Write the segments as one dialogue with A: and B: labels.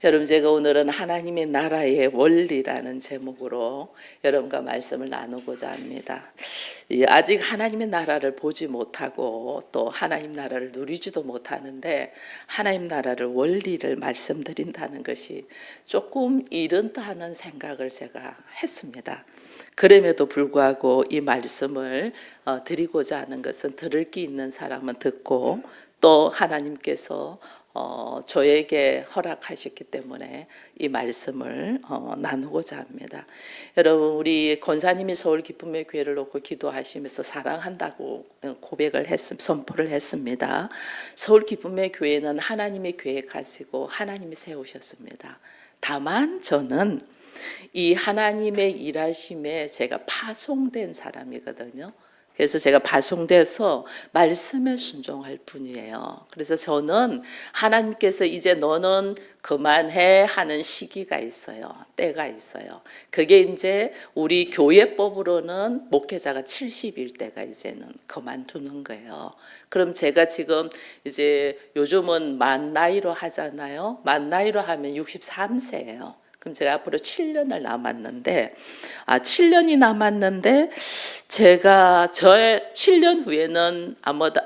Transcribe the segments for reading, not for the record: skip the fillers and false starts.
A: 여러분, 제가 오늘은 하나님의 나라의 원리라는 제목으로 여러분과 말씀을 나누고자 합니다. 아직 하나님의 나라를 보지 못하고 또 하나님 나라를 누리지도 못하는데 하나님 나라를 원리를 말씀드린다는 것이 조금 이른다는 생각을 제가 했습니다. 그럼에도 불구하고 이 말씀을 드리고자 하는 것은 들을 기 있는 사람은 듣고 또 하나님께서 저에게 허락하셨기 때문에 이 말씀을 나누고자 합니다. 여러분, 우리 권사님이 서울 기쁨의 교회를 놓고 기도하시면서 사랑한다고 선포를 했습니다. 서울 기쁨의 교회는 하나님의 계획하시고 하나님이 세우셨습니다. 다만 저는 이 하나님의 일하심에 제가 파송된 사람이거든요. 그래서 제가 파송돼서 말씀에 순종할 뿐이에요. 그래서 저는 하나님께서 이제 너는 그만해 하는 시기가 있어요. 때가 있어요. 그게 이제 우리 교회법으로는 목회자가 70일 때가 이제는 그만두는 거예요. 그럼 제가 지금 이제 요즘은 만 나이로 하잖아요. 만 나이로 하면 63세예요. 그럼 제가 앞으로 7년을 남았는데 7년이 남았는데 제가 저의 7년 후에는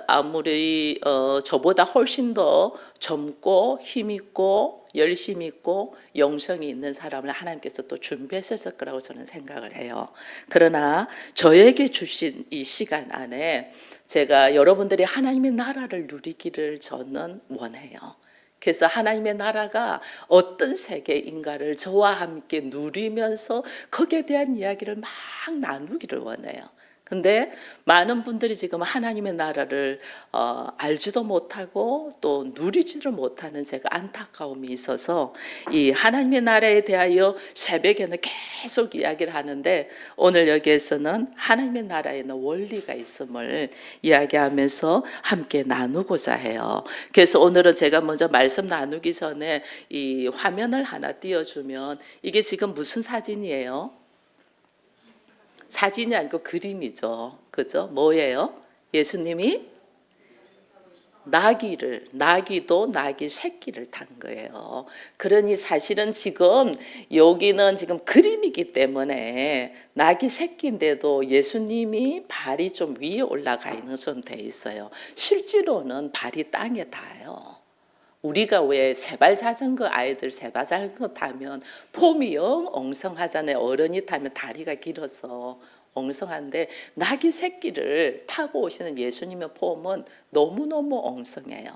A: 아무리 저보다 훨씬 더 젊고 힘있고 열심히 있고 영성이 있는 사람을 하나님께서 또 준비했을 거라고 저는 생각을 해요. 그러나 저에게 주신 이 시간 안에 제가 여러분들이 하나님의 나라를 누리기를 저는 원해요. 그래서 하나님의 나라가 어떤 세계인가를 저와 함께 누리면서 거기에 대한 이야기를 막 나누기를 원해요. 근데 많은 분들이 지금 하나님의 나라를 알지도 못하고 또 누리지를 못하는 제가 안타까움이 있어서 이 하나님의 나라에 대하여 새벽에는 계속 이야기를 하는데 오늘 여기에서는 하나님의 나라에는 원리가 있음을 이야기하면서 함께 나누고자 해요. 그래서 오늘은 제가 먼저 말씀 나누기 전에 이 화면을 하나 띄워주면 이게 지금 무슨 사진이에요? 사진이 아니고 그림이죠. 그죠? 뭐예요? 예수님이 나귀도 나귀 새끼를 탄 거예요. 그러니 사실은 지금 여기는 지금 그림이기 때문에 나귀 새끼인데도 예수님이 발이 좀 위에 올라가 있는 것처럼 돼 있어요. 실제로는 발이 땅에 닿아요. 우리가 왜 세발 자전거 아이들 세발 자전거 타면 폼이 영 엉성하잖아요. 어른이 타면 다리가 길어서 엉성한데 나귀 새끼를 타고 오시는 예수님의 폼은 너무너무 엉성해요.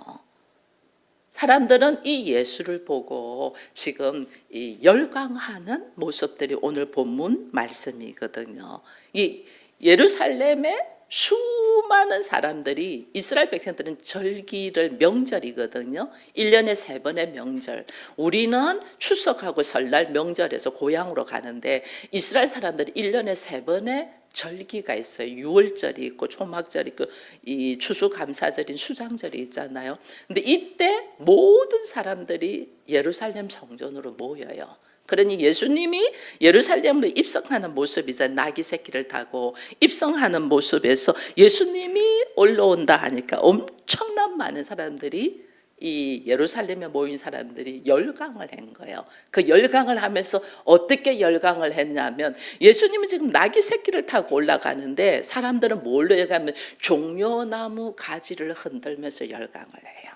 A: 사람들은 이 예수를 보고 지금 이 열광하는 모습들이 오늘 본문 말씀이거든요. 이 예루살렘에 수많은 사람들이 이스라엘 백성들은 절기를 명절이거든요. 1년에 3번의 명절. 우리는 추석하고 설날 명절에서 고향으로 가는데 이스라엘 사람들이 1년에 3번의 절기가 있어요. 유월절이 있고 초막절이 있고 이 추수감사절인 수장절이 있잖아요. 근데 이때 모든 사람들이 예루살렘 성전으로 모여요. 그러니 예수님이 예루살렘으로 입성하는 모습이자 나귀 새끼를 타고 입성하는 모습에서 예수님이 올라온다 하니까 엄청난 많은 사람들이 이 예루살렘에 모인 사람들이 열광을 한 거예요. 그 열광을 하면서 어떻게 열광을 했냐면 예수님은 지금 나귀 새끼를 타고 올라가는데 사람들은 뭘로 열광하면 종려나무 가지를 흔들면서 열광을 해요.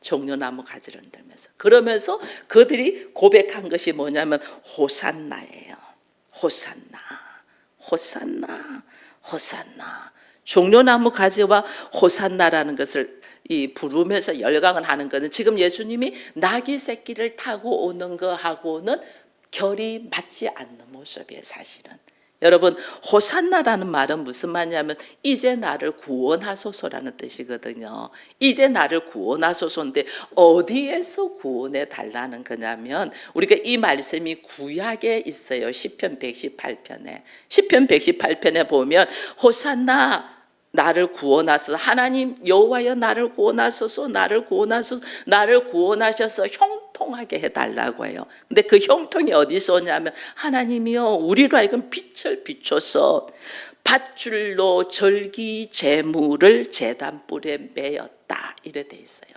A: 종려나무 가지를 흔들면서 그러면서 그들이 고백한 것이 뭐냐면 호산나예요. 호산나, 호산나, 호산나. 종려나무 가지와 호산나라는 것을 부르면서 열광을 하는 것은 지금 예수님이 나귀 새끼를 타고 오는 거하고는 결이 맞지 않는 모습이에요. 사실은 여러분, 호산나라는 말은 무슨 말이냐면 이제 나를 구원하소서라는 뜻이거든요. 이제 나를 구원하소서인데 어디에서 구원해 달라는 거냐면 우리가 이 말씀이 구약에 있어요. 시편 118편에. 시편 118편에 보면 호산나 나를 구원하소서, 하나님 여호와여 나를 구원하소서, 나를 구원하소서, 나를 구원하셔서 형통하게 해달라고 해요. 근데 그 형통이 어디서 오냐면 하나님이여 우리로 하여금 빛을 비춰서 밧줄로 절기 제물을 제단불에 매었다 이래 돼 있어요.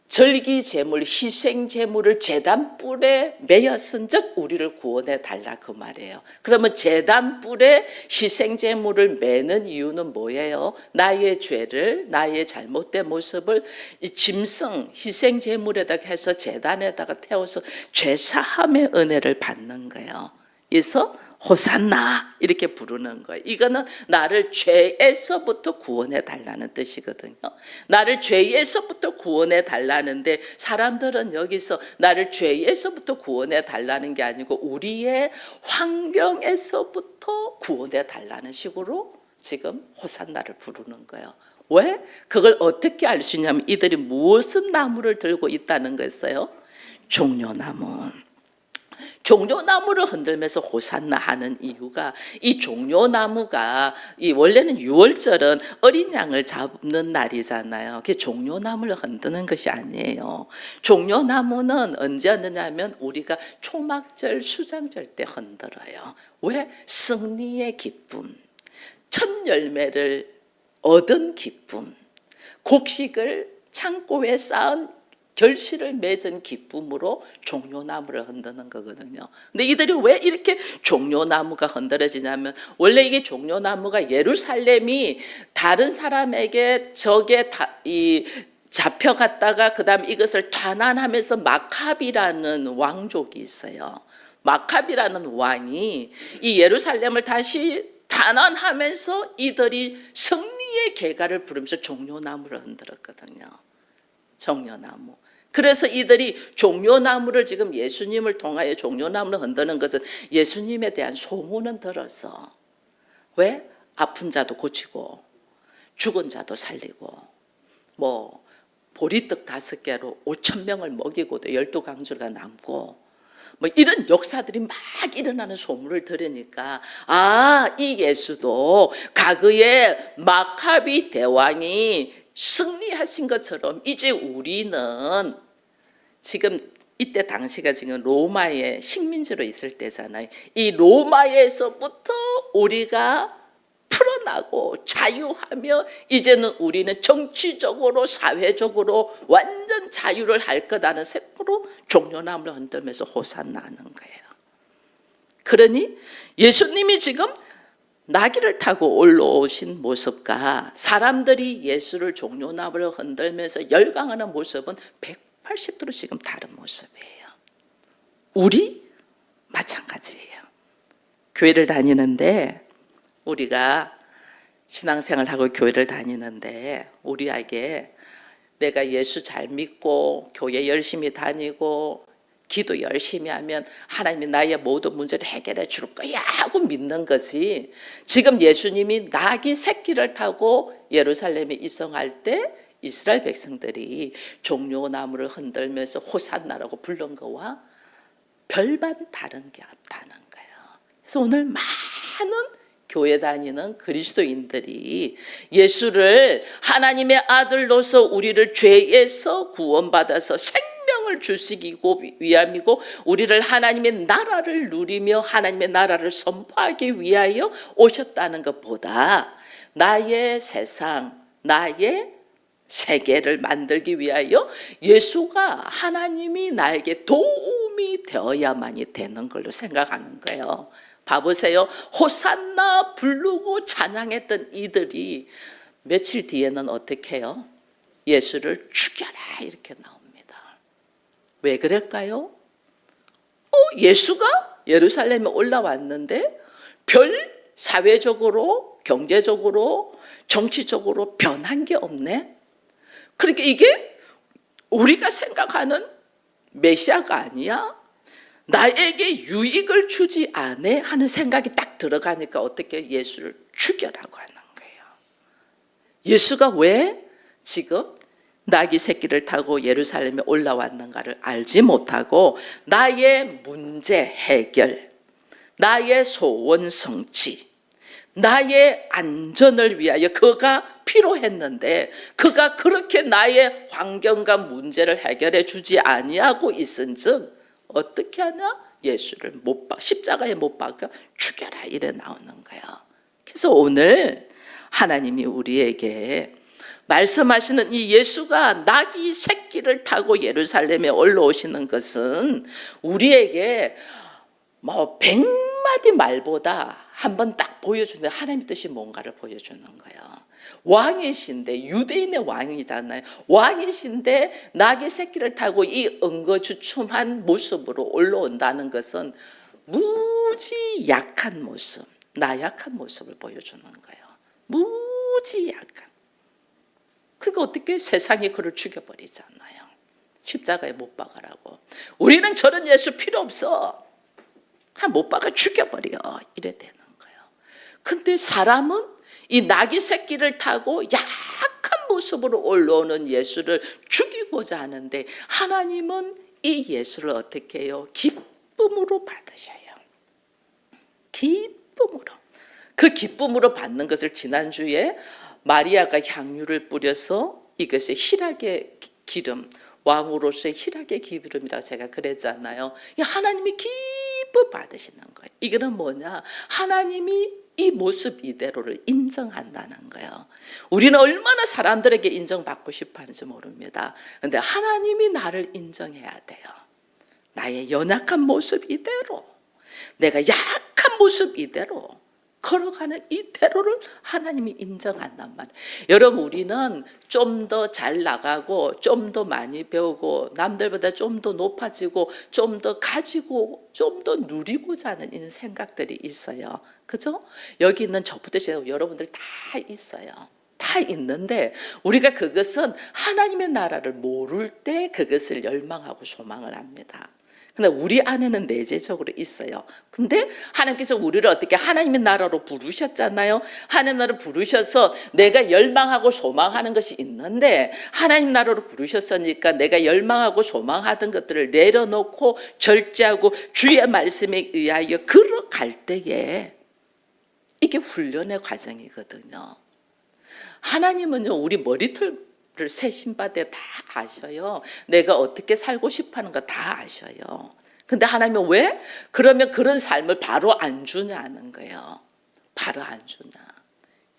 A: 절기 제물, 희생 제물을 제단불에 매였은즉 우리를 구원해 달라 그 말이에요. 그러면 제단불에 희생 제물을 매는 이유는 뭐예요? 나의 죄를, 나의 잘못된 모습을 짐승 희생 제물에다가 해서 제단에다가 태워서 죄 사함의 은혜를 받는 거예요. 그래서 호산나 이렇게 부르는 거예요. 이거는 나를 죄에서부터 구원해 달라는 뜻이거든요. 나를 죄에서부터 구원해 달라는데 사람들은 여기서 나를 죄에서부터 구원해 달라는 게 아니고 우리의 환경에서부터 구원해 달라는 식으로 지금 호산나를 부르는 거예요. 왜? 그걸 어떻게 알 수 있냐면 이들이 무슨 나무를 들고 있다는 거였어요? 종려나무. 종려나무를 흔들면서 호산나 하는 이유가 이 종려나무가 원래는 6월절은 어린 양을 잡는 날이잖아요. 그게 종려나무를 흔드는 것이 아니에요. 종려나무는 언제 흔드냐면 우리가 초막절, 수장절 때 흔들어요. 왜? 승리의 기쁨, 첫 열매를 얻은 기쁨, 곡식을 창고에 쌓은 결실을 맺은 기쁨으로 종려나무를 흔드는 거거든요. 근데 이들이 왜 이렇게 종려나무가 흔들어지냐면 원래 이게 종려나무가 예루살렘이 다른 사람에게 잡혀갔다가 그다음 이것을 탄환하면서 마카비라는 왕족이 있어요. 마카비라는 왕이 이 예루살렘을 다시 탄환하면서 이들이 승리의 계가를 부르면서 종려나무를 흔들었거든요. 종려나무. 그래서 이들이 종려나무를 지금 예수님을 통하여 종려나무를 흔드는 것은 예수님에 대한 소문은 들어서 왜? 아픈 자도 고치고 죽은 자도 살리고 뭐 보리떡 5개로 5,000명을 먹이고도 12강주가 남고 뭐 이런 역사들이 막 일어나는 소문을 들으니까 이 예수도 과거에 마카비 대왕이 승리하신 것처럼 이제 우리는 지금 이때 당시가 지금 로마의 식민지로 있을 때잖아요. 이 로마에서부터 우리가 풀어나고 자유하며 이제는 우리는 정치적으로 사회적으로 완전 자유를 할 거다는 색으로 종려나무를 흔들면서 호산나는 거예요. 그러니 예수님이 지금 나귀를 타고 올라오신 모습과 사람들이 예수를 종려나무를 흔들면서 열광하는 모습은 180도로 지금 다른 모습이에요. 우리 마찬가지예요. 교회를 다니는데 우리가 신앙생활하고 교회를 다니는데 우리에게 내가 예수 잘 믿고 교회 열심히 다니고 기도 열심히 하면 하나님이 나의 모든 문제를 해결해 줄 거야 하고 믿는 것이 지금 예수님이 나귀 새끼를 타고 예루살렘에 입성할 때 이스라엘 백성들이 종려나무를 흔들면서 호산나라고 부른 거와 별반 다른 게 없다는 거예요. 그래서 오늘 많은 교회 다니는 그리스도인들이 예수를 하나님의 아들로서 우리를 죄에서 구원받아서 생명을 주시기 위함이고 우리를 하나님의 나라를 누리며 하나님의 나라를 선포하기 위하여 오셨다는 것보다 나의 세상, 나의 세계를 만들기 위하여 예수가 하나님이 나에게 도움이 되어야만이 되는 걸로 생각하는 거예요. 봐보세요. 호산나 부르고 찬양했던 이들이 며칠 뒤에는 어떻게 해요? 예수를 죽여라 이렇게 나옵니다. 왜 그럴까요? 예수가 예루살렘에 올라왔는데 별 사회적으로 경제적으로 정치적으로 변한 게 없네. 그러니까 이게 우리가 생각하는 메시아가 아니야? 나에게 유익을 주지 않아? 하는 생각이 딱 들어가니까 어떻게 예수를 죽여라고 하는 거예요. 예수가 왜 지금 나귀 새끼를 타고 예루살렘에 올라왔는가를 알지 못하고 나의 문제 해결, 나의 소원 성취, 나의 안전을 위하여 그가 필요했는데 그가 그렇게 나의 환경과 문제를 해결해 주지 아니하고 있은즉 어떻게 하냐? 예수를 십자가에 못 박아 죽여라 이래 나오는 거예요. 그래서 오늘 하나님이 우리에게 말씀하시는 이 예수가 나귀 새끼를 타고 예루살렘에 올라오시는 것은 우리에게 뭐 100마디 말보다 한번 딱 보여주는 하나님의 뜻이 뭔가를 보여주는 거예요. 왕이신데, 유대인의 왕이잖아요. 왕이신데 나귀 새끼를 타고 이 엉거주춤한 모습으로 올라온다는 것은 무지 약한 모습, 나약한 모습을 보여주는 거예요. 무지 약한. 그러니까 어떻게 세상이 그를 죽여버리잖아요. 십자가에 못 박으라고. 우리는 저런 예수 필요 없어. 못 박아 죽여버려. 이래 되는 거예요. 근데 사람은 이 나귀 새끼를 타고 약한 모습으로 올라오는 예수를 죽이고자 하는데 하나님은 이 예수를 어떻게 해요? 기쁨으로 받으셔요. 기쁨으로. 그 기쁨으로 받는 것을 지난주에 마리아가 향유를 뿌려서 이것이 희락의 기름, 왕으로서의 희락의 기름이라고 제가 그랬잖아요. 하나님이 기쁨 받으시는 거예요. 이거는 뭐냐? 하나님이 이 모습 이대로를 인정한다는 거예요. 우리는 얼마나 사람들에게 인정받고 싶어 하는지 모릅니다. 그런데 하나님이 나를 인정해야 돼요. 나의 연약한 모습 이대로, 내가 약한 모습 이대로 걸어가는 이대로를 하나님이 인정한단 말이에요. 여러분, 우리는 좀 더 잘 나가고 좀 더 많이 배우고 남들보다 좀 더 높아지고 좀 더 가지고 좀 더 누리고자 하는 이런 생각들이 있어요. 그죠? 여기 있는 저부터 시작하고 여러분들 다 있어요. 다 있는데 우리가 그것은 하나님의 나라를 모를 때 그것을 열망하고 소망을 합니다. 근데 우리 안에는 내재적으로 있어요. 근데 하나님께서 우리를 어떻게 하나님의 나라로 부르셨잖아요. 하나님 나라로 부르셔서 내가 열망하고 소망하는 것이 있는데 하나님 나라로 부르셨으니까 내가 열망하고 소망하던 것들을 내려놓고 절제하고 주의 말씀에 의하여 걸어갈 때에 이게 훈련의 과정이거든요. 하나님은요, 우리 머리털 세신바대 다 아셔요. 내가 어떻게 살고 싶어하는 거 다 아셔요. 근데 하나님은 왜? 그러면 그런 삶을 바로 안 주냐는 거예요. 바로 안 주냐.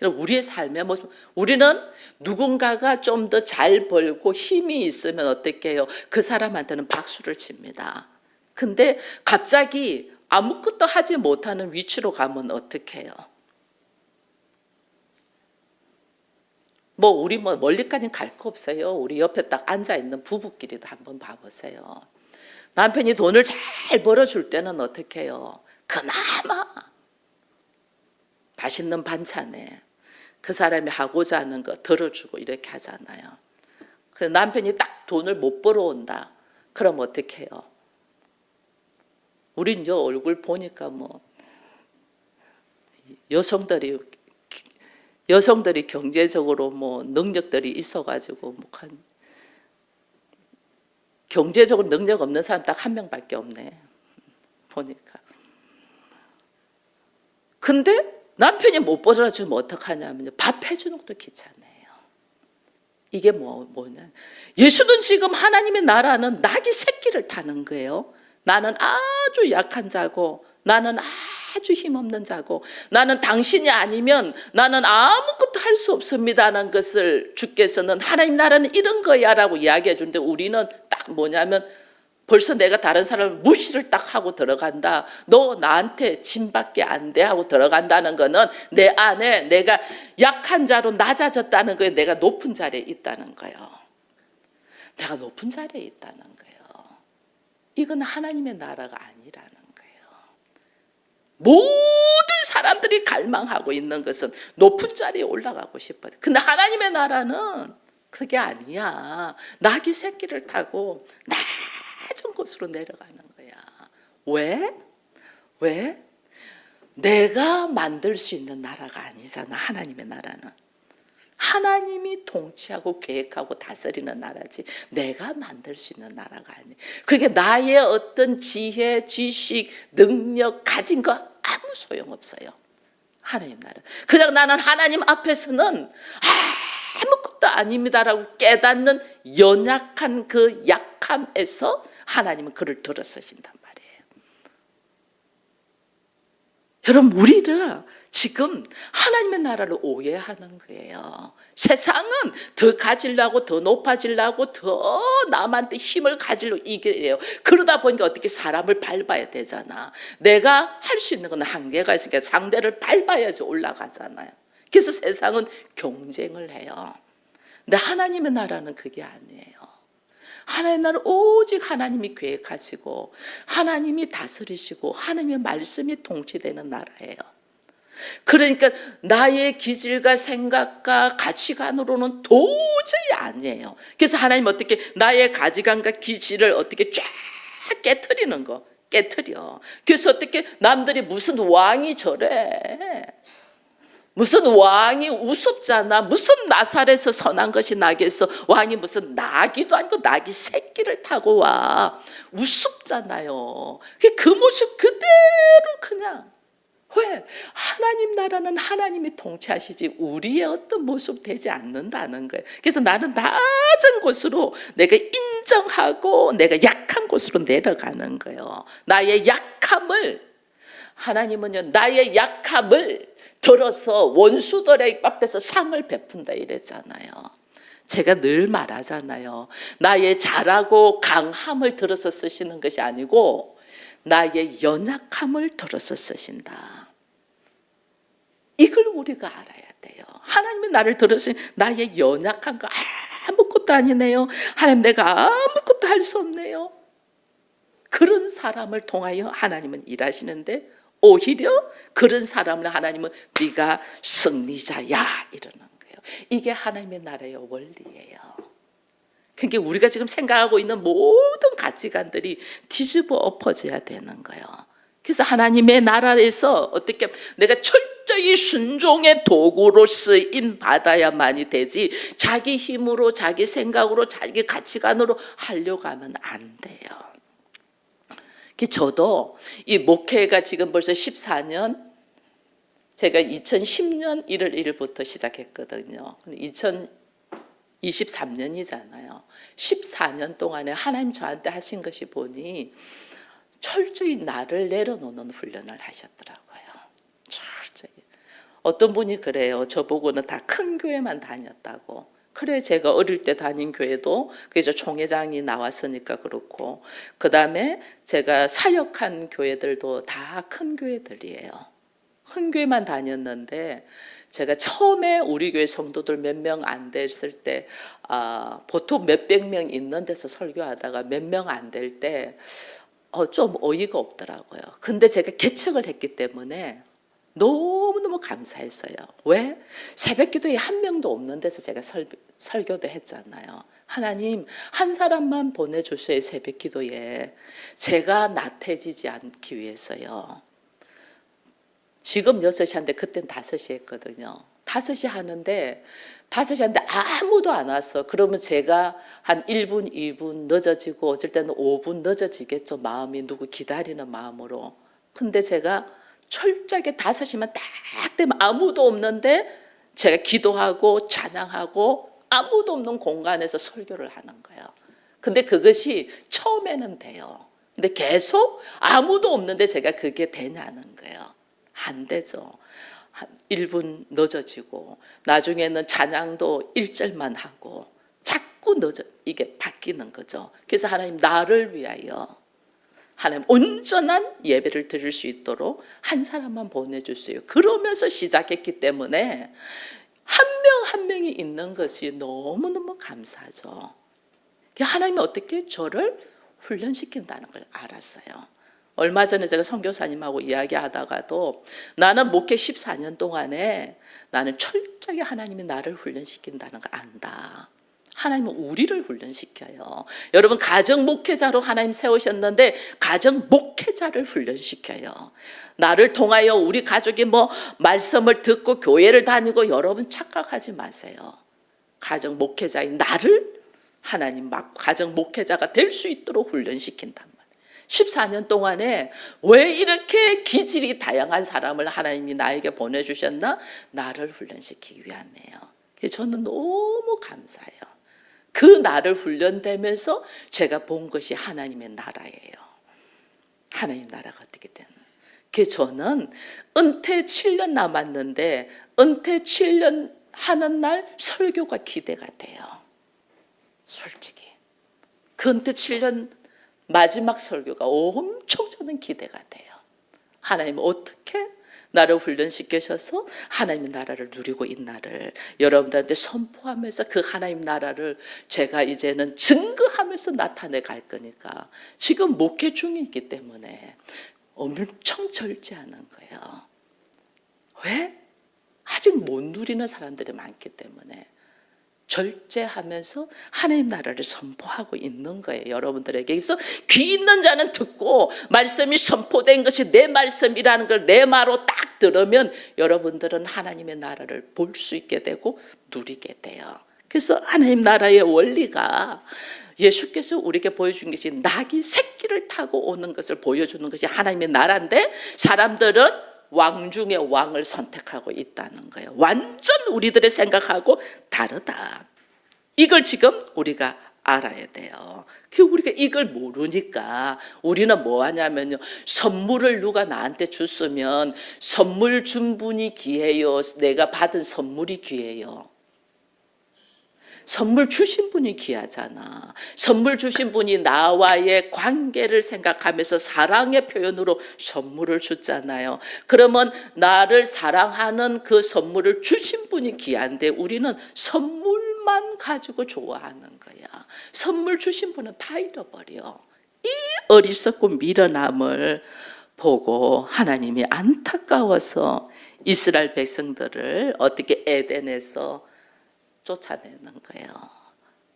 A: 우리의 삶의 모습, 우리는 누군가가 좀 더 잘 벌고 힘이 있으면 어떻게 해요? 그 사람한테는 박수를 칩니다. 근데 갑자기 아무것도 하지 못하는 위치로 가면 어떻게 해요? 우리 멀리까지 갈 거 없어요. 우리 옆에 딱 앉아 있는 부부끼리도 한번 봐보세요. 남편이 돈을 잘 벌어줄 때는 어떻게 해요? 그나마 맛있는 반찬에 그 사람이 하고자 하는 거 덜어주고 이렇게 하잖아요. 그래서 남편이 딱 돈을 못 벌어온다. 그럼 어떻게 해요? 우린 얼굴 보니까 여성들이 경제적으로 능력들이 있어가지고 경제적으로 능력 없는 사람 딱 한 명밖에 없네 보니까. 근데 남편이 못 벌어주면 어떡하냐면요, 밥 해주는 것도 귀찮아요. 이게 뭐냐? 예수는 지금 하나님의 나라는 나귀 새끼를 타는 거예요. 나는 아주 약한 자고 나는 아주 힘없는 자고 나는 당신이 아니면 나는 아무것도 할 수 없습니다라는 것을 주께서는 하나님 나라는 이런 거야 라고 이야기해 주는데 우리는 딱 뭐냐면 벌써 내가 다른 사람을 무시를 딱 하고 들어간다. 너 나한테 짐밖에 안 돼 하고 들어간다는 거는 내 안에 내가 약한 자로 낮아졌다는 거예요. 내가 높은 자리에 있다는 거예요. 내가 높은 자리에 있다는 거예요. 이건 하나님의 나라가 아니라는 거예요. 모든 사람들이 갈망하고 있는 것은 높은 자리에 올라가고 싶어요. 근데 하나님의 나라는 그게 아니야. 나귀 새끼를 타고 낮은 곳으로 내려가는 거야. 왜? 왜? 내가 만들 수 있는 나라가 아니잖아. 하나님의 나라는. 하나님이 통치하고 계획하고 다스리는 나라지 내가 만들 수 있는 나라가 아니에요. 그게 나의 어떤 지혜, 지식, 능력 가진 거 아무 소용없어요. 하나님 나라. 그냥 나는 하나님 앞에서는 아무것도 아닙니다라고 깨닫는 연약한 그 약함에서 하나님은 그를 들어서신단 말이에요. 여러분, 우리를 지금 하나님의 나라를 오해하는 거예요. 세상은 더 가지려고, 더 높아지려고, 더 남한테 힘을 가지려고 이겨요. 그러다 보니까 어떻게 사람을 밟아야 되잖아. 내가 할 수 있는 건 한계가 있으니까 상대를 밟아야지 올라가잖아요. 그래서 세상은 경쟁을 해요. 근데 하나님의 나라는 그게 아니에요. 하나님의 나라는 오직 하나님이 계획하시고 하나님이 다스리시고 하나님의 말씀이 통치되는 나라예요. 그러니까 나의 기질과 생각과 가치관으로는 도저히 아니에요. 그래서 하나님 어떻게 나의 가치관과 기질을 어떻게 쫙 깨트리는 거, 깨트려. 그래서 어떻게 남들이 무슨 왕이 저래, 무슨 왕이 우습잖아, 무슨 나살에서 선한 것이 나겠어, 왕이 무슨 나귀도 아니고 나귀 새끼를 타고 와, 우습잖아요. 그 모습 그대로 그냥. 왜? 하나님 나라는 하나님이 통치하시지 우리의 어떤 모습 되지 않는다는 거예요. 그래서 나는 낮은 곳으로 내가 인정하고 내가 약한 곳으로 내려가는 거예요. 나의 약함을, 하나님은요 나의 약함을 들어서 원수들의 앞에서 상을 베푼다 이랬잖아요. 제가 늘 말하잖아요. 나의 잘하고 강함을 들어서 쓰시는 것이 아니고 나의 연약함을 들어서 쓰신다. 이걸 우리가 알아야 돼요. 하나님이 나를 들으신 나의 연약한 거 아무것도 아니네요. 하나님 내가 아무것도 할 수 없네요. 그런 사람을 통하여 하나님은 일하시는데 오히려 그런 사람을 하나님은 네가 승리자야 이러는 거예요. 이게 하나님의 나라의 원리예요. 그러니까 우리가 지금 생각하고 있는 모든 가치관들이 뒤집어 엎어져야 되는 거예요. 그래서 하나님의 나라에서 어떻게 내가 철저히 순종의 도구로 쓰임 받아야만이 되지 자기 힘으로 자기 생각으로 자기 가치관으로 하려고 하면 안 돼요. 저도 이 목회가 지금 벌써 14년, 제가 2010년 1월 1일부터 시작했거든요. 2023년이잖아요. 14년 동안에 하나님 저한테 하신 것이 보니 철저히 나를 내려놓는 훈련을 하셨더라고요. 철저히. 어떤 분이 그래요. 저보고는 다 큰 교회만 다녔다고. 그래 제가 어릴 때 다닌 교회도 그래서 총회장이 나왔으니까 그렇고 그 다음에 제가 사역한 교회들도 다 큰 교회들이에요. 큰 교회만 다녔는데 제가 처음에 우리 교회 성도들 몇 명 안 됐을 때 보통 몇백 명 있는 데서 설교하다가 몇 명 안 될 때 좀 어이가 없더라고요. 근데 제가 개척을 했기 때문에 너무너무 감사했어요. 왜? 새벽기도에 한 명도 없는 데서 제가 설교도 했잖아요. 하나님 한 사람만 보내주세요. 새벽기도에 제가 나태해지지 않기 위해서요. 지금 6시 하는데 그땐 5시 했거든요. 5시 하는데 아무도 안 왔어. 그러면 제가 한 1분, 2분 늦어지고 어쩔 때는 5분 늦어지겠죠. 마음이 누구 기다리는 마음으로. 근데 제가 철저하게 5시만 딱 되면 아무도 없는데 제가 기도하고 찬양하고 아무도 없는 공간에서 설교를 하는 거예요. 근데 그것이 처음에는 돼요. 근데 계속 아무도 없는데 제가 그게 되냐는 거예요. 안 되죠. 한 1분 늦어지고 나중에는 찬양도 1절만 하고 자꾸 이게 바뀌는 거죠. 그래서 하나님 나를 위하여 하나님 온전한 예배를 드릴 수 있도록 한 사람만 보내주세요. 그러면서 시작했기 때문에 한 명 한 명이 있는 것이 너무너무 감사하죠. 하나님이 어떻게 저를 훈련시킨다는 걸 알았어요. 얼마 전에 제가 선교사님하고 이야기하다가도 나는 목회 14년 동안에 나는 철저하게 하나님이 나를 훈련시킨다는 걸 안다. 하나님은 우리를 훈련시켜요. 여러분 가정 목회자로 하나님 세우셨는데 가정 목회자를 훈련시켜요. 나를 통하여 우리 가족이 말씀을 듣고 교회를 다니고 여러분 착각하지 마세요. 가정 목회자인 나를 하나님 가정 목회자가 될 수 있도록 훈련시킨단 말이에요. 14년 동안에 왜 이렇게 기질이 다양한 사람을 하나님이 나에게 보내주셨나? 나를 훈련시키기 위함이에요. 저는 너무 감사해요. 그 나를 훈련되면서 제가 본 것이 하나님의 나라예요. 하나님 나라가 어떻게 되는? 그 저는 은퇴 7년 남았는데 은퇴 7년 하는 날 설교가 기대가 돼요. 솔직히 그 은퇴 7년 마지막 설교가 엄청 저는 기대가 돼요. 하나님 어떻게 나를 훈련시키셔서 하나님의 나라를 누리고 있나를 여러분들한테 선포하면서 그 하나님 나라를 제가 이제는 증거하면서 나타내 갈 거니까 지금 목회 중이기 때문에 엄청 절제하는 거예요. 왜? 아직 못 누리는 사람들이 많기 때문에 절제하면서 하나님 나라를 선포하고 있는 거예요. 여러분들에게. 그래서 귀 있는 자는 듣고 말씀이 선포된 것이 내 말씀이라는 걸 내 마로 딱 들으면 여러분들은 하나님의 나라를 볼 수 있게 되고 누리게 돼요. 그래서 하나님 나라의 원리가 예수께서 우리에게 보여준 것이 낙이 새끼를 타고 오는 것을 보여주는 것이 하나님의 나라인데 사람들은 왕 중에 왕을 선택하고 있다는 거예요. 완전 우리들의 생각하고 다르다. 이걸 지금 우리가 알아야 돼요. 우리가 이걸 모르니까 우리는 뭐 하냐면요. 선물을 누가 나한테 줬으면 선물 준 분이 귀해요. 내가 받은 선물이 귀해요. 선물 주신 분이 귀하잖아. 선물 주신 분이 나와의 관계를 생각하면서 사랑의 표현으로 선물을 줬잖아요. 그러면 나를 사랑하는 그 선물을 주신 분이 귀한데 우리는 선물만 가지고 좋아하는 거야. 선물 주신 분은 다 잃어버려. 이 어리석고 미련함을 보고 하나님이 안타까워서 이스라엘 백성들을 어떻게 에덴에서 쫓아내는 거예요.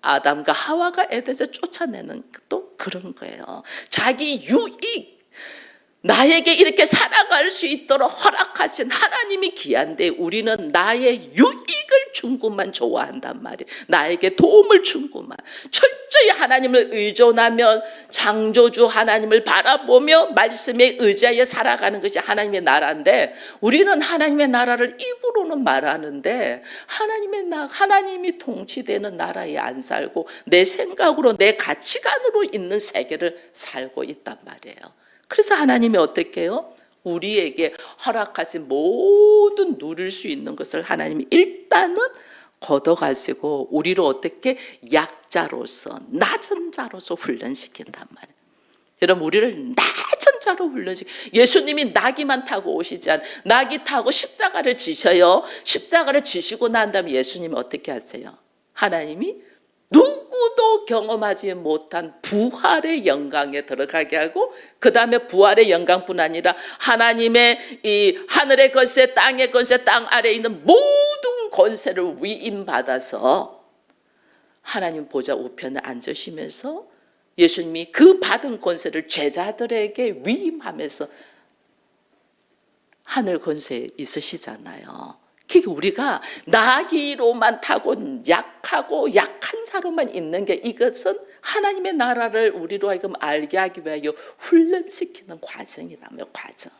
A: 아담과 하와가 에덴에서 쫓아내는 것도 그런 거예요. 자기 유익, 나에게 이렇게 살아갈 수 있도록 허락하신 하나님이 귀한데 우리는 나의 유익을 준 것만 좋아한단 말이에요. 나에게 도움을 준 것만. 철저히 하나님을 의존하며 창조주 하나님을 바라보며 말씀에 의지하여 살아가는 것이 하나님의 나라인데 우리는 하나님의 나라를 입으로는 말하는데 하나님이 통치되는 나라에 안 살고 내 생각으로 내 가치관으로 있는 세계를 살고 있단 말이에요. 그래서 하나님이 어떻게 해요? 우리에게 허락하신 모든 누릴 수 있는 것을 하나님이 일단은 걷어가시고 우리를 어떻게 약자로서 낮은 자로서 훈련시킨단 말이에요. 여러분 우리를 낮은 자로 훈련시켜. 예수님이 나귀만 타고 오시지 않아요. 나귀 타고 십자가를 지셔요. 십자가를 지시고 난 다음에 예수님이 어떻게 하세요? 하나님이 누구도 경험하지 못한 부활의 영광에 들어가게 하고 그 다음에 부활의 영광뿐 아니라 하나님의 이 하늘의 권세 땅의 권세 땅 아래에 있는 모든 권세를 위임받아서 하나님 보좌 우편에 앉으시면서 예수님이 그 받은 권세를 제자들에게 위임하면서 하늘 권세에 있으시잖아요. 그러니까 우리가 나귀로만 타고 약하고 약한 자로만 있는 게 이것은 하나님의 나라를 우리로 하여금 알게 하기 위하여 훈련시키는 과정이라며 과정.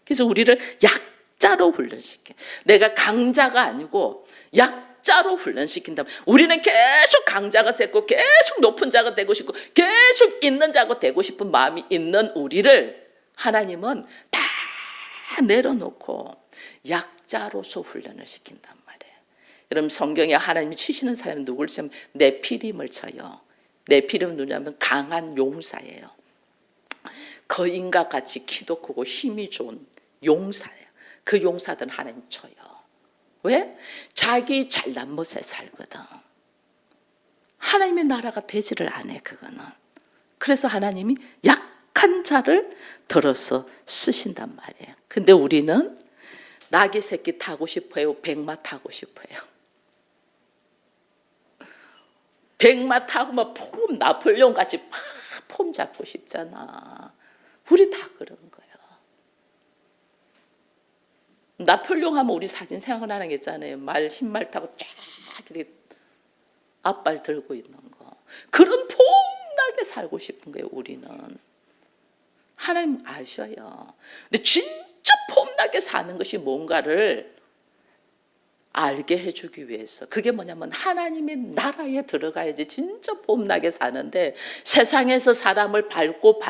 A: 그래서 우리를 약자로 훈련시켜. 내가 강자가 아니고 약자로 훈련시킨다면 우리는 계속 강자가 되고 계속 높은 자가 되고 싶고 계속 있는 자가 되고 싶은 마음이 있는 우리를 하나님은 다 내려놓고 약자로서 훈련을 시킨단 말이에요. 여러분 성경에 하나님이 치시는 사람이 누구를 치면 네피림을 쳐요. 네피림은 누구냐면 강한 용사예요. 거인과 같이 키도 크고 힘이 좋은 용사예요. 그 용사들은 하나님 쳐요. 왜? 자기 잘난 못에 살거든. 하나님의 나라가 되지를 않아 그거는. 그래서 하나님이 약한 자를 들어서 쓰신단 말이에요. 근데 우리는 나귀 새끼 타고 싶어요? 백마 타고 싶어요? 백마 타고 막 폼 나폴레옹 같이 막 폼 잡고 싶잖아. 우리 다 그런 거예요. 나폴레옹 하면 우리 사진 생각나는 게 있잖아요. 흰말 타고 쫙 이렇게 앞발 들고 있는 거. 그런 폼나게 살고 싶은 거예요. 우리는. 하나님 아셔요. 근데 진짜 폼나게 사는 것이 뭔가를 알게 해주기 위해서. 그게 뭐냐면 하나님의 나라에 들어가야지 진짜 폼나게 사는데, 세상에서 사람을 밟고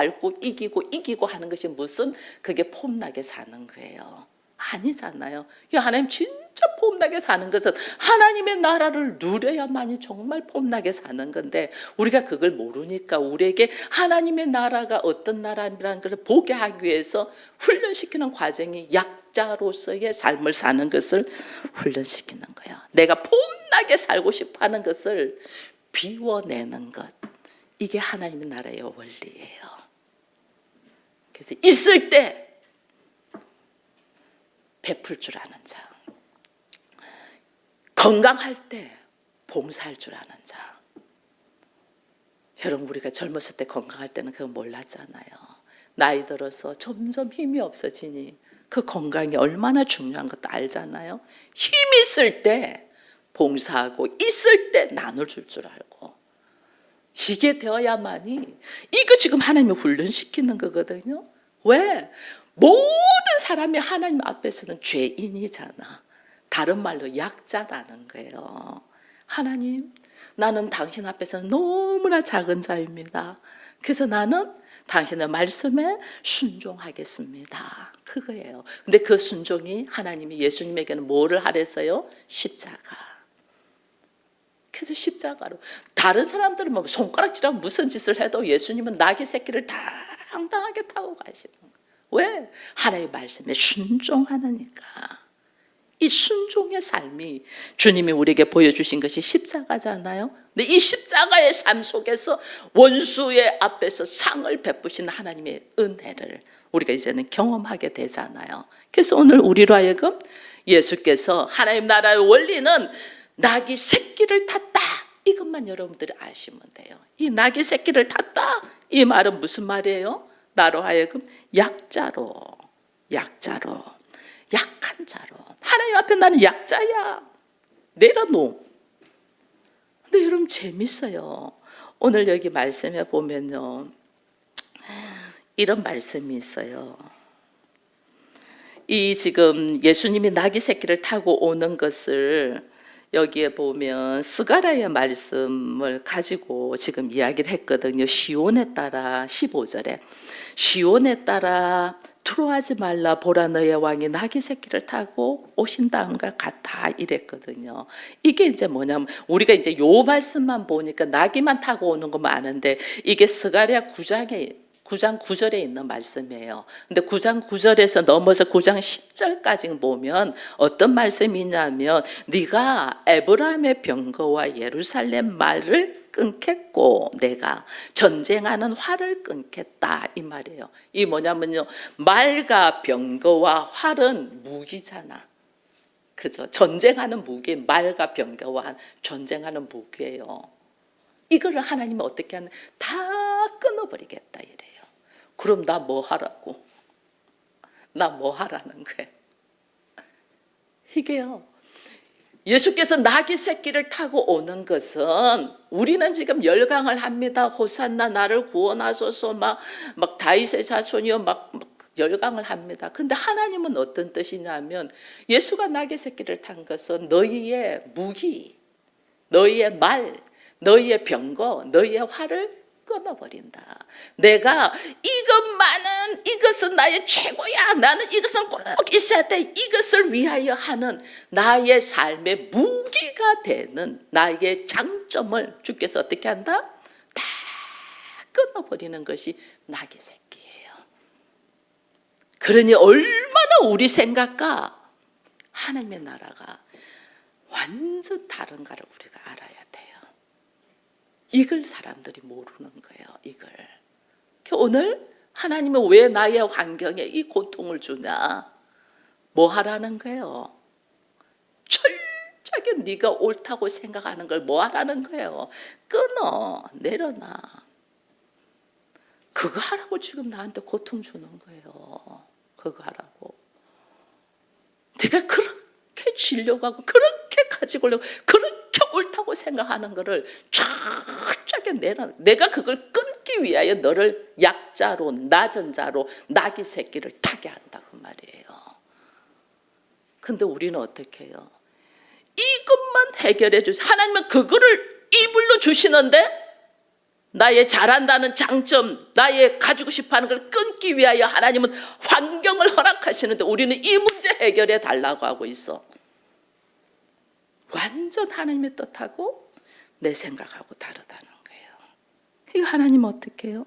A: 이기고 하는 것이 무슨 그게 폼나게 사는 거예요? 아니잖아요. 하나님 진짜 폼나게 사는 것은 하나님의 나라를 누려야만이 정말 폼나게 사는 건데, 우리가 그걸 모르니까 우리에게 하나님의 나라가 어떤 나라라는 것을 보게 하기 위해서 훈련시키는 과정이 약자로서의 삶을 사는 것을 훈련시키는 거예요. 내가 폼나게 살고 싶어하는 것을 비워내는 것, 이게 하나님의 나라의 원리예요. 그래서 있을 때 베풀 줄 아는 자, 건강할 때 봉사할 줄 아는 자. 여러분, 우리가 젊었을 때 건강할 때는 그거 몰랐잖아요. 나이 들어서 점점 힘이 없어지니 그 건강이 얼마나 중요한 것도 알잖아요. 힘 있을 때 봉사하고 있을 때 나눠줄 줄 알고, 이게 되어야만이, 이거 지금 하나님이 훈련시키는 거거든요. 왜? 모든 사람이 하나님 앞에서는 죄인이잖아. 다른 말로 약자라는 거예요. 하나님, 나는 당신 앞에서는 너무나 작은 자입니다. 그래서 나는 당신의 말씀에 순종하겠습니다. 그거예요. 근데 그 순종이 하나님이 예수님에게는 뭐를 하랬어요? 십자가. 그래서 십자가로, 다른 사람들은 뭐 손가락질하면 무슨 짓을 해도 예수님은 나귀 새끼를 당당하게 타고 가시는 거예요. 왜? 하나님의 말씀에 순종하니까. 이 순종의 삶이 주님이 우리에게 보여주신 것이 십자가잖아요. 근데 이 십자가의 삶 속에서 원수의 앞에서 상을 베푸신 하나님의 은혜를 우리가 이제는 경험하게 되잖아요. 그래서 오늘 우리로 하여금 예수께서 하나님 나라의 원리는 나귀 새끼를 탔다, 이것만 여러분들이 아시면 돼요. 이 나귀 새끼를 탔다, 이 말은 무슨 말이에요? 나로 하여금 약자로, 약한 자로. 하나님 앞에 나는 약자야, 내려놓. 근데 여러분 재밌어요. 오늘 여기 말씀에 보면요, 이런 말씀이 있어요. 이 지금 예수님이 나귀 새끼를 타고 오는 것을 여기에 보면 스가랴의 말씀을 가지고 지금 이야기를 했거든요. 시온에 따라 15절에 시온에 따라 두려워하지 말라, 보라 너의 왕이 나귀 새끼를 타고 오신다함과 같아, 이랬거든요. 이게 이제 뭐냐면 우리가 이제 요 말씀만 보니까 나귀만 타고 오는 것만 아는데, 이게 스가랴 9장 9절에 있는 말씀이에요. 근데 9장 9절에서 넘어서 9장 10절까지 보면 어떤 말씀이 있냐면, 네가 에브라임의 병거와 예루살렘 말을 끊겠고 내가 전쟁하는 활을 끊겠다, 이 말이에요. 이 뭐냐면요, 말과 병거와 활은 무기잖아. 그죠? 전쟁하는 무기, 말과 병거와 전쟁하는 무기예요. 이거를 하나님은 어떻게 하는, 다 끊어버리겠다 이래요. 그럼 나 뭐 하라고? 나 뭐 하라는 거예요? 이게요, 예수께서 나귀 새끼를 타고 오는 것은, 우리는 지금 열강을 합니다. 호산나 나를 구원하소서, 막 다윗의 자손이여 막 열강을 합니다. 근데 하나님은 어떤 뜻이냐면, 예수가 나귀 새끼를 탄 것은 너희의 무기, 너희의 말, 너희의 병거, 너희의 활을 끊어버린다. 내가 이것은 나의 최고야, 나는 이것은 꼭 있어야 돼, 이것을 위하여 하는 나의 삶의 무기가 되는 나의 장점을 주께서 어떻게 한다? 다 끊어버리는 것이 나귀 새끼예요. 그러니 얼마나 우리 생각과 하나님의 나라가 완전 다른가를 우리가 알아야 돼요. 이걸 사람들이 모르는 거예요. 이걸. 오늘 하나님은 왜 나의 환경에 이 고통을 주냐? 뭐 하라는 거예요? 철저하게 네가 옳다고 생각하는 걸 뭐 하라는 거예요? 끊어, 내려놔. 그거 하라고 지금 나한테 고통 주는 거예요. 그거 하라고. 네가 그렇게 지려고 하고 그렇게 가지고 오려고 그렇게 옳다고 생각하는 거를 철저하게 내려. 내가 그걸 끊기 위하여 너를 약자로, 낮은 자로 나귀 새끼를 타게 한다, 그 말이에요. 근데 우리는 어떻게 해요? 이것만 해결해 주세요. 하나님은 그거를 이불로 주시는데 나의 잘한다는 장점, 나의 가지고 싶어하는 걸 끊기 위하여 하나님은 환경을 허락하시는데 우리는 이 문제 해결해 달라고 하고 있어. 완전 하나님의 뜻하고 내 생각하고 다르다는 거예요. 이거 하나님 어떻게 해요?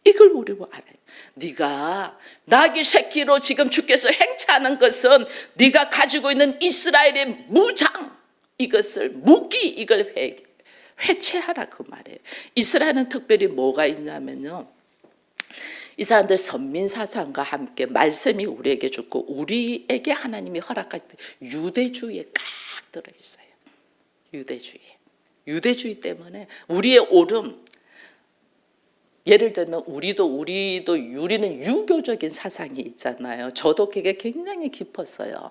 A: 이걸 우리 알아요. 네가 나귀 새끼로 지금 주께서 행차하는 것은 네가 가지고 있는 이스라엘의 무장, 이것을 무기, 이걸 회체하라 그 말이에요. 이스라엘은 특별히 뭐가 있냐면요, 이 사람들 선민 사상과 함께 말씀이 우리에게 주고 우리에게 하나님이 허락하실 때 유대주의에 꽉 들어있어요. 유대주의 때문에 우리의 옳음, 예를 들면 우리는 유교적인 사상이 있잖아요. 저도 그게 굉장히 깊었어요.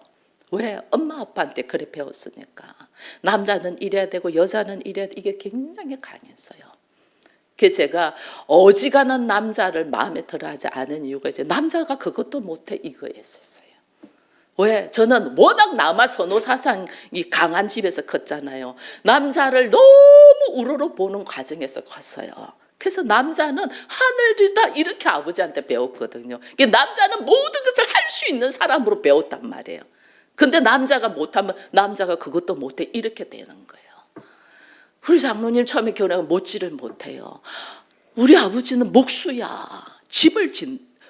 A: 왜? 엄마 아빠한테 그래 배웠으니까. 남자는 이래야 되고 여자는 이래야 돼. 이게 굉장히 강했어요. 그래서 제가 어지간한 남자를 마음에 들어하지 않은 이유가 이제 남자가 그것도 못해 이거였었어요. 왜? 저는 워낙 남아 선호 사상이 강한 집에서 컸잖아요. 남자를 너무 우러러 보는 과정에서 컸어요. 그래서 남자는 하늘이다 이렇게 아버지한테 배웠거든요. 남자는 모든 것을 할 수 있는 사람으로 배웠단 말이에요. 근데 남자가 못하면 남자가 그것도 못해 이렇게 되는 거예요. 우리 장로님 처음에 결혼하면 못지를 못해요. 우리 아버지는 목수야.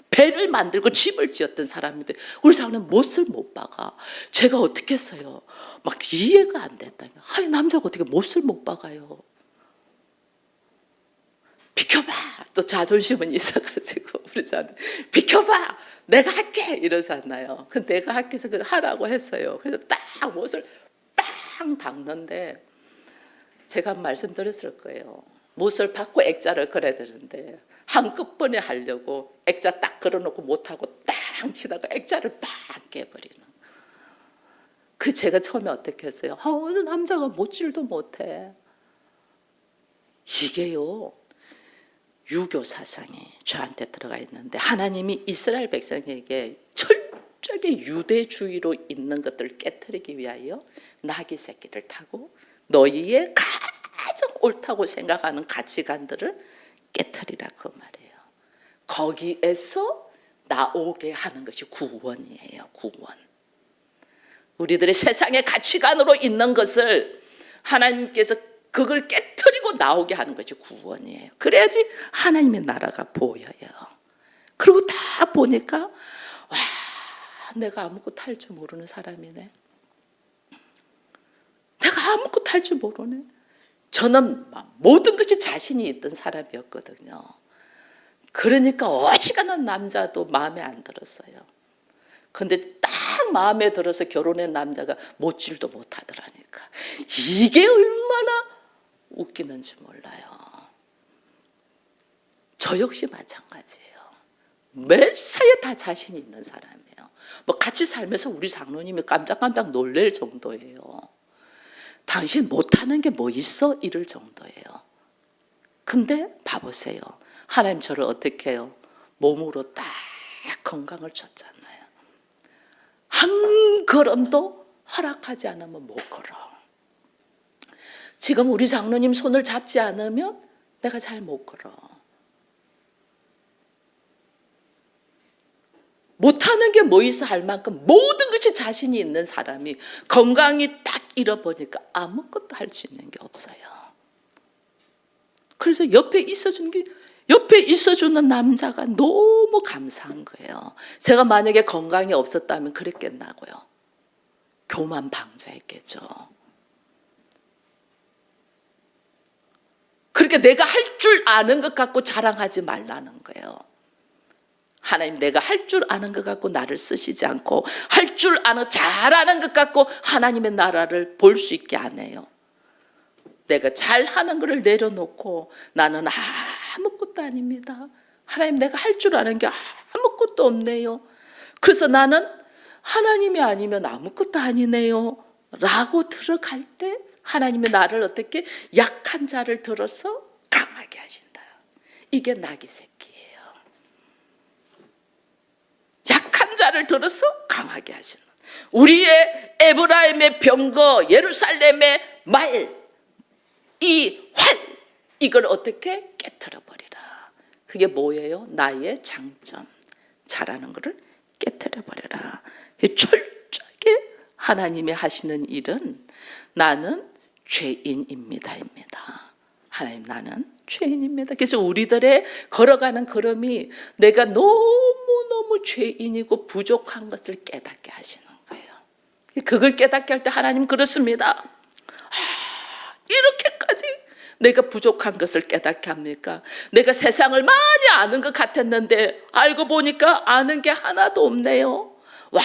A: 배를 만들고 집을 지었던 사람인데 우리 장로님 못을 못 박아. 제가 어떻게 했어요? 막 이해가 안 됐다. 아니 남자가 어떻게 못을 못 박아요? 비켜봐. 또 자존심은 있어가지고 우리 자는 비켜봐. 내가 할게 이러잖아요. 그 내가 할게 해서 하라고 했어요. 그래서 딱 못을 빵 박는데 제가 말씀드렸을 거예요. 못을 박고 액자를 걸어야 되는데 한꺼번에 하려고 액자 딱 걸어놓고 못하고 땅 치다가 액자를 빵 깨버리는. 그 제가 처음에 어떻게 했어요? 남자가 못질도 못해. 이게요. 유교 사상이 저한테 들어가 있는데 하나님이 이스라엘 백성에게 철저하게 유대주의로 있는 것들을 깨트리기 위하여 나귀 새끼를 타고 너희의 가장 옳다고 생각하는 가치관들을 깨트리라 그 말이에요. 거기에서 나오게 하는 것이 구원이에요. 구원. 우리들의 세상의 가치관으로 있는 것을 하나님께서 그걸 깨트리고 나오게 하는 것이 구원이에요. 그래야지 하나님의 나라가 보여요. 그리고 다 보니까 와, 내가 아무것도 할 줄 모르는 사람이네. 내가 아무것도 할 줄 모르네. 저는 모든 것이 자신이 있던 사람이었거든요. 그러니까 어지간한 남자도 마음에 안 들었어요. 근데 딱 마음에 들어서 결혼한 남자가 못질도 못하더라니까. 이게 얼마나 웃기는지 몰라요. 저 역시 마찬가지예요. 매사에 다 자신이 있는 사람이에요. 뭐 같이 살면서 우리 장로님이 깜짝깜짝 놀랄 정도예요. 당신 못하는 게 뭐 있어? 이럴 정도예요. 근데 봐보세요. 하나님 저를 어떻게 해요? 몸으로 딱 건강을 줬잖아요. 한 걸음도 허락하지 않으면 못 걸어. 지금 우리 장로님 손을 잡지 않으면 내가 잘 못 걸어. 못하는 게 뭐 있어 할 만큼 모든 것이 자신이 있는 사람이 건강이 딱 잃어보니까 아무것도 할 수 있는 게 없어요. 그래서 옆에 있어주는 남자가 너무 감사한 거예요. 제가 만약에 건강이 없었다면 그랬겠나고요. 교만 방자했겠죠. 그렇게 내가 할 줄 아는 것 갖고 자랑하지 말라는 거예요. 하나님 내가 할 줄 아는 것 갖고 나를 쓰시지 않고 할 줄 아는 잘하는 것 갖고 하나님의 나라를 볼 수 있게 안 해요. 내가 잘하는 것을 내려놓고 나는 아무것도 아닙니다. 하나님 내가 할 줄 아는 게 아무것도 없네요. 그래서 나는 하나님이 아니면 아무것도 아니네요 라고 들어갈 때 하나님의 나를 어떻게 약한 자를 들어서 강하게 하신다. 이게 나귀 새끼예요. 약한 자를 들어서 강하게 하시는. 우리의 에브라임의 병거, 예루살렘의 말, 이 활, 이걸 어떻게 깨트려 버리라. 그게 뭐예요? 나의 장점, 잘하는 것을 깨트려 버려라. 철저하게 하나님이 하시는 일은 나는 죄인입니다입니다. 하나님, 나는 죄인입니다. 그래서 우리들의 걸어가는 걸음이 내가 너무너무 죄인이고 부족한 것을 깨닫게 하시는 거예요. 그걸 깨닫게 할 때 하나님 그렇습니다. 이렇게까지 내가 부족한 것을 깨닫게 합니까? 내가 세상을 많이 아는 것 같았는데 알고 보니까 아는 게 하나도 없네요. 와,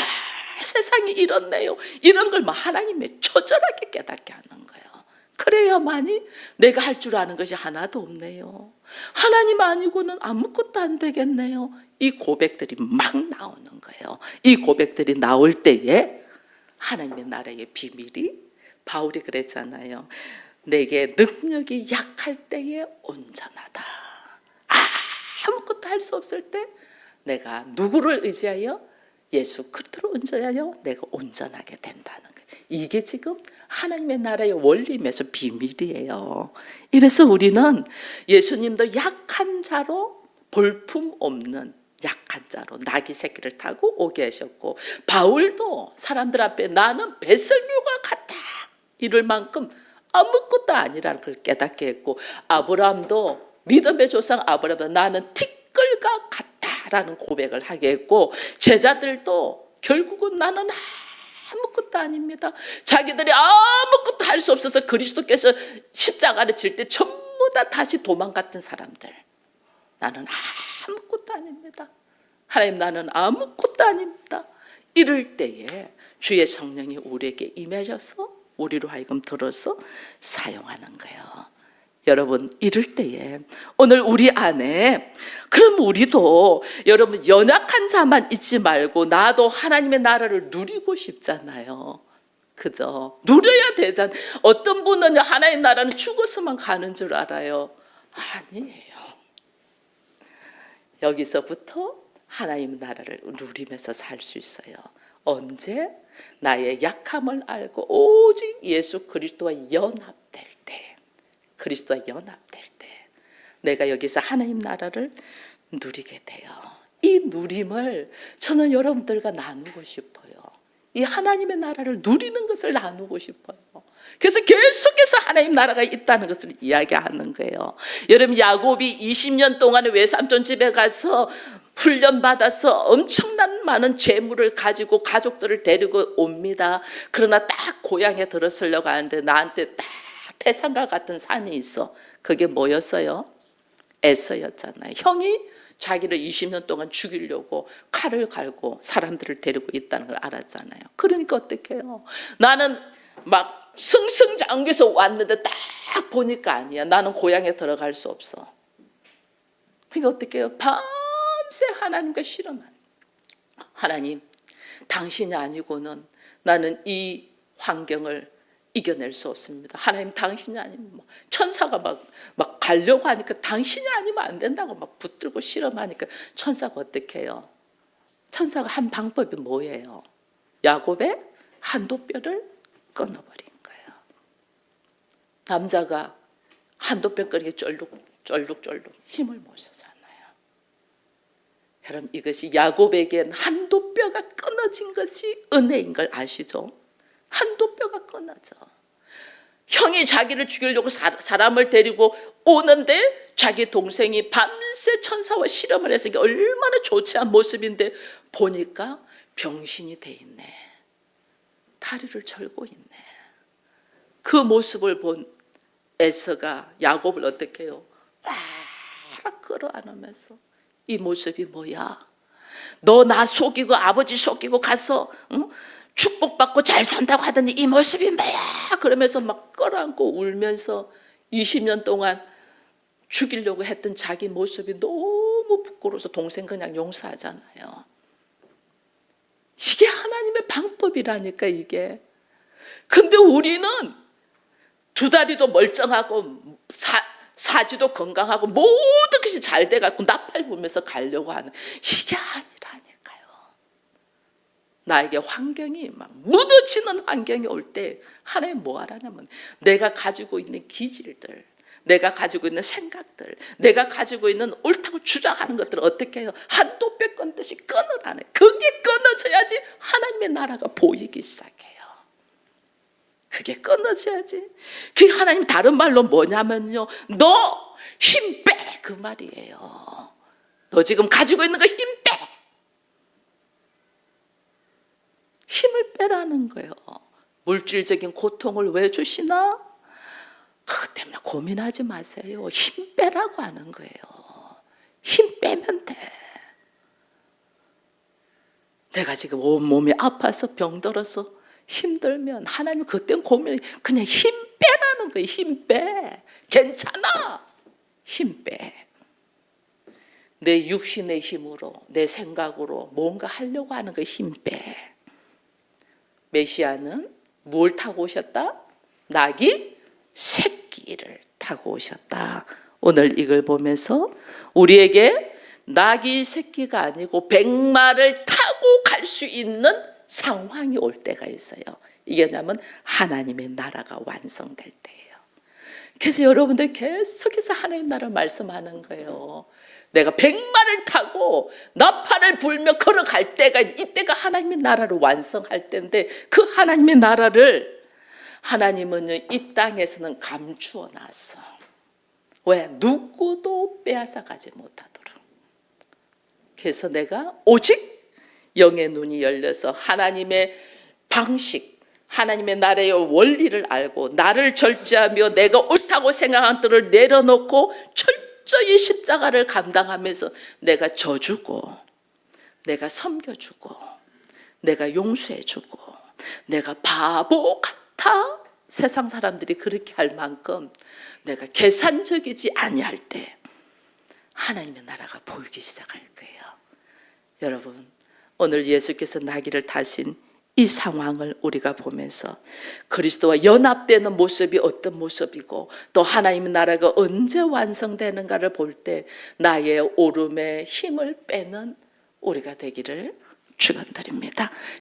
A: 세상이 이렇네요. 이런 걸 하나님의 처절하게 깨닫게 하는 거예요. 그래야만이 내가 할 줄 아는 것이 하나도 없네요. 하나님 아니고는 아무것도 안 되겠네요. 이 고백들이 막 나오는 거예요. 이 고백들이 나올 때에 하나님의 나라의 비밀이, 바울이 그랬잖아요. 내게 능력이 약할 때에 온전하다. 아무것도 할 수 없을 때 내가 누구를 의지하여? 예수 그리스도를 의지하여 내가 온전하게 된다는 거예요. 이게 지금 하나님의 나라의 원리면서 비밀이에요. 이래서 우리는 예수님도 약한 자로, 볼품 없는 약한 자로 나귀 새끼를 타고 오게 하셨고, 바울도 사람들 앞에 나는 베슬류가 같다 이럴 만큼 아무것도 아니라는 걸 깨닫게 했고, 아브라함도, 믿음의 조상 아브라함도 나는 티끌과 같다라는 고백을 하게 했고, 제자들도 결국은 나는 아무것도 아닙니다. 자기들이 아무것도 할 수 없어서 그리스도께서 십자가를 질 때 전부 다 다시 도망갔던 사람들, 나는 아무것도 아닙니다. 하나님, 나는 아무것도 아닙니다. 이럴 때에 주의 성령이 우리에게 임하셔서 우리로 하여금 들어서 사용하는 거예요. 여러분, 이럴 때에 오늘 우리 안에, 그럼 우리도 여러분 연약한 자만 있지 말고 나도 하나님의 나라를 누리고 싶잖아요. 그죠? 누려야 되잖아요. 어떤 분은 하나님의 나라는 죽어서만 가는 줄 알아요. 아니에요. 여기서부터 하나님의 나라를 누리면서 살 수 있어요. 언제? 나의 약함을 알고 오직 예수 그리스도와 연합될 때, 그리스도와 연합될 때 내가 여기서 하나님 나라를 누리게 돼요. 이 누림을 저는 여러분들과 나누고 싶어요. 이 하나님의 나라를 누리는 것을 나누고 싶어요. 그래서 계속해서 하나님 나라가 있다는 것을 이야기하는 거예요. 여러분, 야곱이 20년 동안에 외삼촌 집에 가서 훈련받아서 엄청난 많은 재물을 가지고 가족들을 데리고 옵니다. 그러나 딱 고향에 들어서려고 하는데 나한테 딱 태산과 같은 산이 있어. 그게 뭐였어요? 에서였잖아요. 형이 자기를 20년 동안 죽이려고 칼을 갈고 사람들을 데리고 있다는 걸 알았잖아요. 그러니까 어떻게 해요? 나는 막 승승장구해서 왔는데 딱 보니까 아니야. 나는 고향에 들어갈 수 없어. 그러니까 어떻게 해요? 밤새 하나님과 실험한, 하나님, 당신이 아니고는 나는 이 환경을 이겨낼 수 없습니다. 하나님, 당신이 아니면 천사가 막 가려고 하니까 당신이 아니면 안 된다고 막 붙들고 실험하니까 천사가 어떻게 해요? 천사가 한 방법이 뭐예요? 야곱의 한도뼈를 끊어버린 거예요. 남자가 한도뼈 끊기에 쫄룩쫄룩 힘을 못 쓰잖아요. 여러분, 이것이 야곱에겐 한도뼈가 끊어진 것이 은혜인 걸 아시죠? 한도뼈가 끊어져. 형이 자기를 죽이려고 사람을 데리고 오는데 자기 동생이 밤새 천사와 실험을 해서 이게 얼마나 좋지 않은 모습인데 보니까 병신이 돼 있네. 다리를 절고 있네. 그 모습을 본 에서가 야곱을 어떻게 해요? 확 끌어안으면서 이 모습이 뭐야? 너 나 속이고 아버지 속이고 가서 응? 축복받고 잘 산다고 하더니 이 모습이 뭐야? 그러면서 막 끌어안고 울면서 20년 동안 죽이려고 했던 자기 모습이 너무 부끄러워서 동생 그냥 용서하잖아요. 이게 하나님의 방법이라니까 이게. 근데 우리는 두 다리도 멀쩡하고 사지도 건강하고 모든 것이 잘 돼갖고 나팔 부면서 가려고 하는, 이게 아니라니까요. 나에게 환경이 막 무너지는 환경이 올 때 하나님 뭐 하라냐면 내가 가지고 있는 기질들, 내가 가지고 있는 생각들, 내가 가지고 있는 옳다고 주장하는 것들을 어떻게 해요? 한도 뺏건 듯이 끊으라네. 그게 끊어져야지 하나님의 나라가 보이기 시작해요. 그게 끊어져야지. 그게 하나님 다른 말로 뭐냐면요, 너 힘 빼! 그 말이에요. 너 지금 가지고 있는 거 힘 빼! 힘을 빼라는 거예요. 물질적인 고통을 왜 주시나? 그것 때문에 고민하지 마세요. 힘 빼라고 하는 거예요. 힘 빼면 돼. 내가 지금 온몸이 아파서 병들어서 힘들면 하나님 그땐 고민이 그냥 힘 빼라는 거예요. 힘 빼. 괜찮아. 힘 빼. 내 육신의 힘으로, 내 생각으로 뭔가 하려고 하는 거예요. 힘 빼. 메시아는 뭘 타고 오셨다? 나귀 새끼를 타고 오셨다. 오늘 이걸 보면서 우리에게 나귀 새끼가 아니고 백마를 타고 갈 수 있는 상황이 올 때가 있어요. 이게 뭐냐면 하나님의 나라가 완성될 때예요. 그래서 여러분들 계속해서 하나님 나라를 말씀하는 거예요. 내가 백마를 타고 나팔을 불며 걸어갈 때가, 이때가 하나님의 나라를 완성할 때인데, 그 하나님의 나라를 하나님은 이 땅에서는 감추어 놨어. 왜? 누구도 빼앗아 가지 못하도록. 그래서 내가 오직 영의 눈이 열려서 하나님의 방식, 하나님의 나라의 원리를 알고 나를 절제하며 내가 옳다고 생각한 것들을 내려놓고 철저히 십자가를 감당하면서 내가 져주고, 내가 섬겨주고, 내가 용서해주고, 내가 바보 같아 세상 사람들이 그렇게 할 만큼 내가 계산적이지 아니할 때 하나님의 나라가 보이기 시작할 거예요. 여러분, 오늘 예수께서 나귀를 타신 이 상황을 우리가 보면서 그리스도와 연합되는 모습이 어떤 모습이고 또 하나님의 나라가 언제 완성되는가를 볼 때 나의 오름에 힘을 빼는 우리가 되기를 축원드립니다.